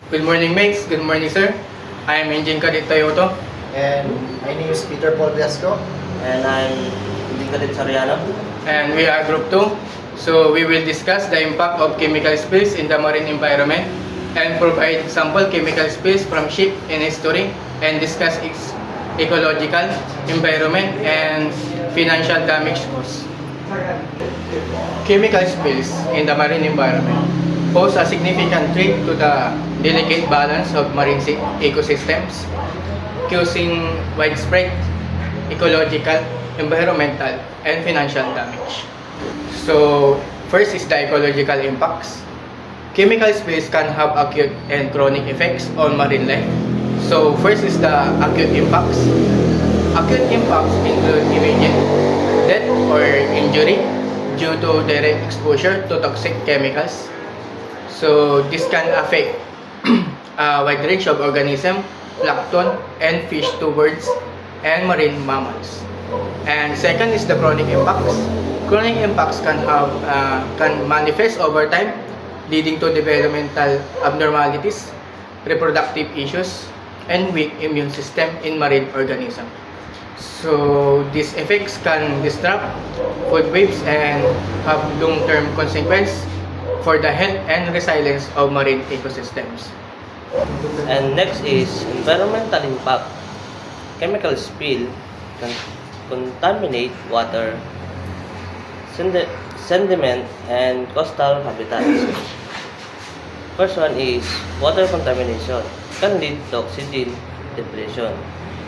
Good morning, mates. Good morning, sir. I am Engine Cadet Toyoto. And my name is Peter Paul Vesco. And I'm Cadet Soriano. And we are Group 2. So we will discuss the impact of chemical spills in the marine environment and provide sample chemical spills from ship in history and discuss its ecological, environment, and financial damage caused. Chemical spills in the marine environment pose a significant threat to the delicate balance of marine ecosystems, causing widespread ecological, environmental, and financial damage. So, first is the ecological impacts. Chemical spills can have acute and chronic effects on marine life. So, first is the acute impacts. Acute impacts include immediate death or injury due to direct exposure to toxic chemicals. So, this can affect a wide range of organisms, plankton, and fish to birds and marine mammals. And second is the chronic impacts. Chronic impacts can manifest over time, leading to developmental abnormalities, reproductive issues, and weak immune system in marine organisms. So these effects can disrupt food webs and have long-term consequences for the health and resilience of marine ecosystems. And next is environmental impact. Chemical spill can contaminate water, sediment, and coastal habitats. First one is water contamination can lead to oxygen depletion,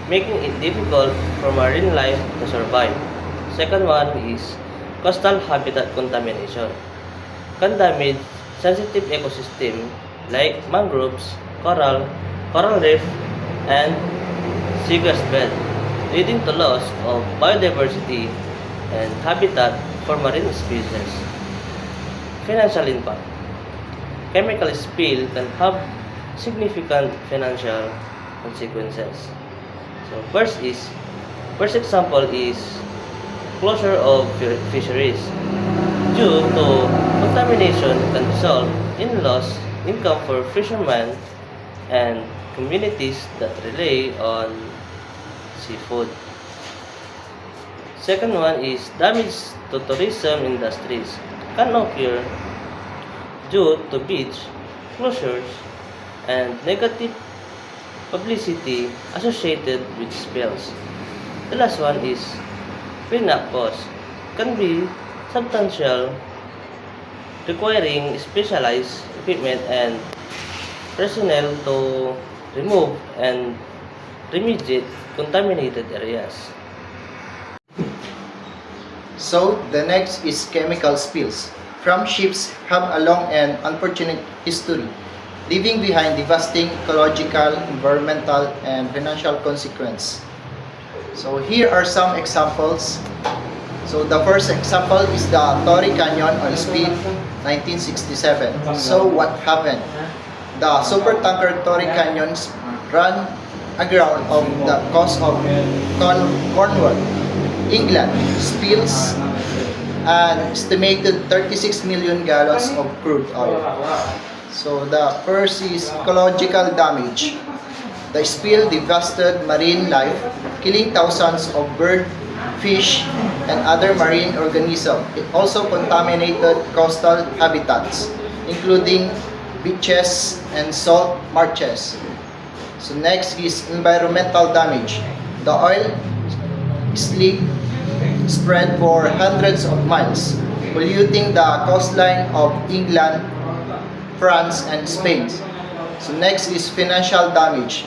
making it difficult for marine life to survive. Second one is coastal habitat contamination can damage sensitive ecosystem like mangroves, coral reef, and seagrass bed, leading to loss of biodiversity and habitat for marine species. Financial impact. Chemical spill can have significant financial consequences. So first example is closure of fisheries. Due to contamination can result in lost income for fishermen and communities that rely on seafood. Second one is damage to tourism industries can occur due to beach closures and negative publicity associated with spills. The last one is cleanup costs can be substantial, requiring specialized equipment and personnel to remove and remediate contaminated areas. So the next is chemical spills. From ships have a long and unfortunate history, leaving behind devastating ecological, environmental, and financial consequences. So here are some examples. So the first example is the Torrey Canyon oil spill, 1967. So what happened? The supertanker Torrey Canyon ran aground off the coast of Cornwall, England, spills an estimated 36 million gallons of crude oil. So the first is ecological damage. The spill devastated marine life, killing thousands of bird, fish, and other marine organisms. It also contaminated coastal habitats, including beaches and salt marshes. So next is environmental damage. The oil slick spread for hundreds of miles, polluting the coastline of England, France, and Spain. So next is financial damage.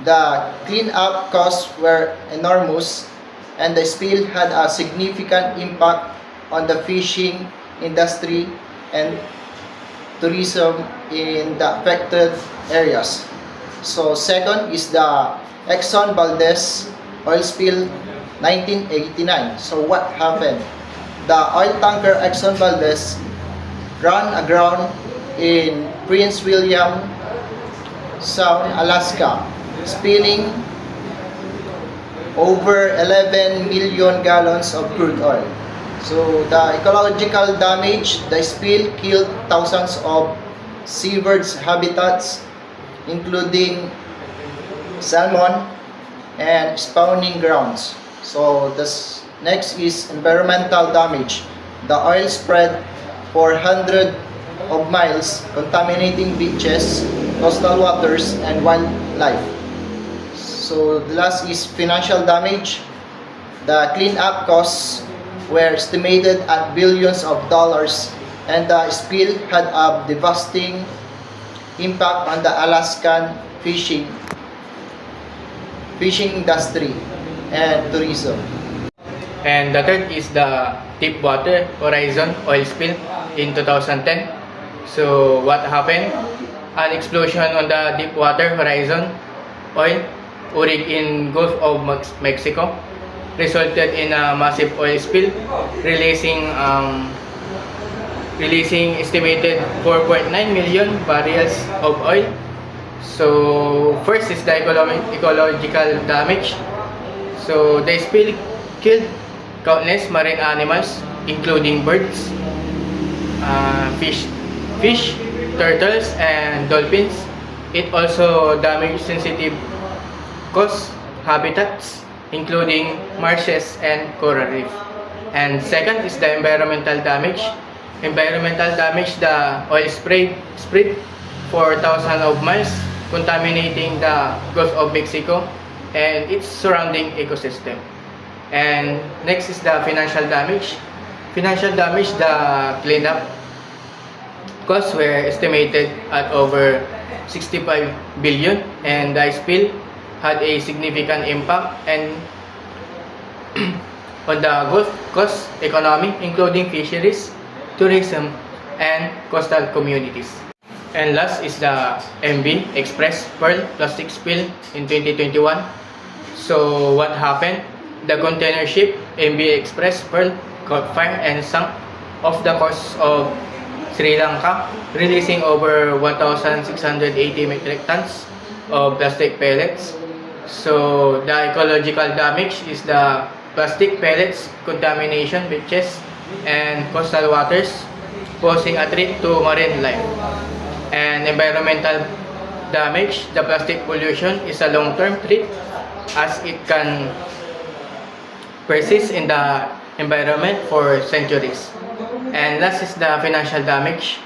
The cleanup costs were enormous, and the spill had a significant impact on the fishing industry and tourism in the affected areas. So second is the Exxon Valdez oil spill 1989. So what happened? The oil tanker Exxon Valdez ran aground in Prince William Sound, Alaska, spilling over 11 million gallons of crude oil. So the ecological damage, the spill killed thousands of seabirds habitats, including salmon and spawning grounds. So next is environmental damage. The oil spread for hundreds of miles, contaminating beaches, coastal waters, and wildlife. So the last is financial damage. The cleanup costs were estimated at billions of dollars, and the spill had a devastating impact on the Alaskan fishing industry and tourism. And the third is the Deepwater Horizon oil spill in 2010. So what happened? An explosion on the Deepwater Horizon oil rig in Gulf of Mexico resulted in a massive oil spill, releasing estimated 4.9 million barrels of oil. So first is the ecological damage. So the spill killed countless marine animals, including birds, fish, turtles, and dolphins. It also damaged sensitive coast habitats, including marshes and coral reef. And second is the environmental damage. Environmental damage, the oil spread for thousands of miles, contaminating the Gulf of Mexico and its surrounding ecosystem. And next is the financial damage. Financial damage, the cleanup costs were estimated at over 65 billion, and the spill had a significant impact and on the Gulf Coast economy, including fisheries, tourism, and coastal communities. And last is the MV Express Pearl plastic spill in 2021. So what happened? The container ship MV Express Pearl caught fire and sank off the coast of Sri Lanka, releasing over 1,680 metric tons of plastic pellets. So the ecological damage is the plastic pellets contamination beaches and coastal waters, posing a threat to marine life. And environmental damage, the plastic pollution is a long-term threat as it can persist in the environment for centuries. And last is the financial damage.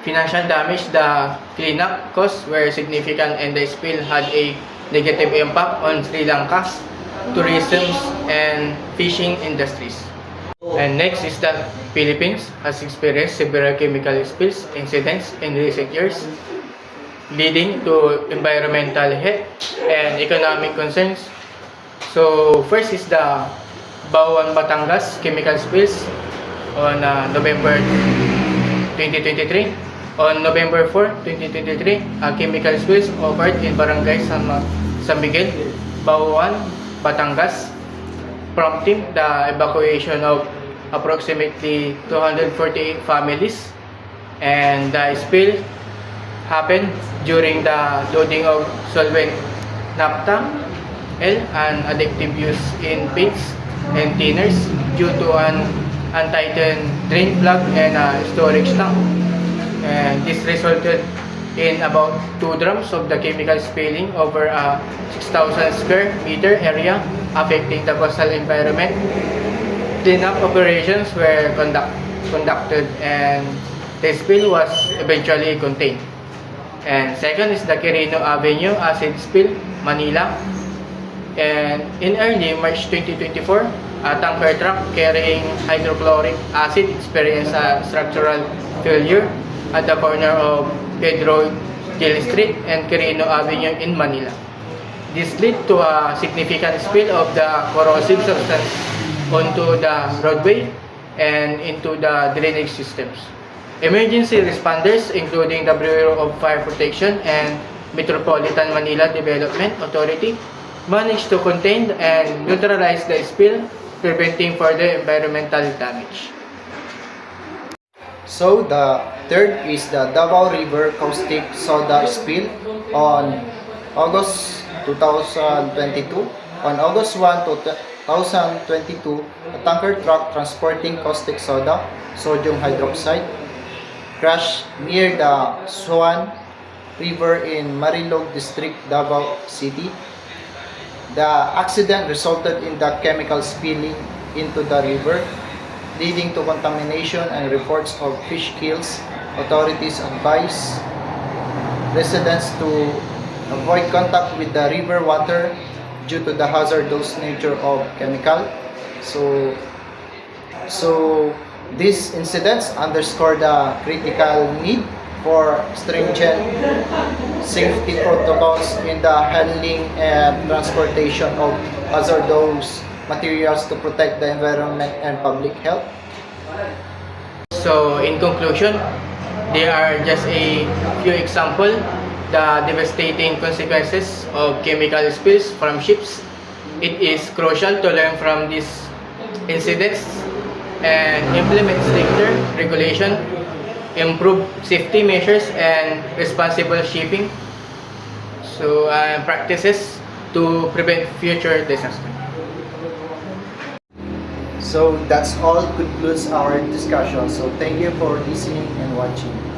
Financial damage, the cleanup costs were significant and the spill had a negative impact on Sri Lanka's tourism and fishing industries. And next is that Philippines has experienced several chemical spills incidents in recent years, leading to environmental health and economic concerns. So first is the Bawan Batangas chemical spills on November 2023. On November 4, 2023, chemical spills occurred in Barangay San Miguel, Bawan, Batangas, prompting the evacuation of approximately 248 families. And the spill happened during the loading of solvent naphtha, an addictive use in paints and thinners due to an untightened drain plug and a storage tank. And this resulted in about 2 drums of the chemical spilling over a 6,000 square meter area, affecting the coastal environment. Cleanup operations were conducted and the spill was eventually contained. And second is the Quirino Avenue acid spill, Manila. And in early March 2024, a tanker truck carrying hydrochloric acid experienced a structural failure at the corner of Pedro Gil Street and Quirino Avenue in Manila. This led to a significant spill of the corrosive substance onto the roadway and into the drainage systems. Emergency responders, including the Bureau of Fire Protection and Metropolitan Manila Development Authority, managed to contain and neutralize the spill, preventing further environmental damage. So the third is the Davao River caustic soda spill on August 2022. On August 1, 2022, a tanker truck transporting caustic soda, sodium hydroxide, crashed near the Swan River in Marilog District, Davao City. The accident resulted in the chemical spilling into the river, leading to contamination and reports of fish kills. Authorities advise residents to avoid contact with the river water due to the hazardous nature of chemical. So these incidents underscore the critical need for stringent safety protocols in the handling and transportation of hazardous materials to protect the environment and public health. So in conclusion, they are just a few examples the devastating consequences of chemical spills from ships. It is crucial to learn from these incidents and implement stricter regulation, improve safety measures and responsible shipping practices to prevent future disasters. So that's all concludes our discussion. So thank you for listening and watching.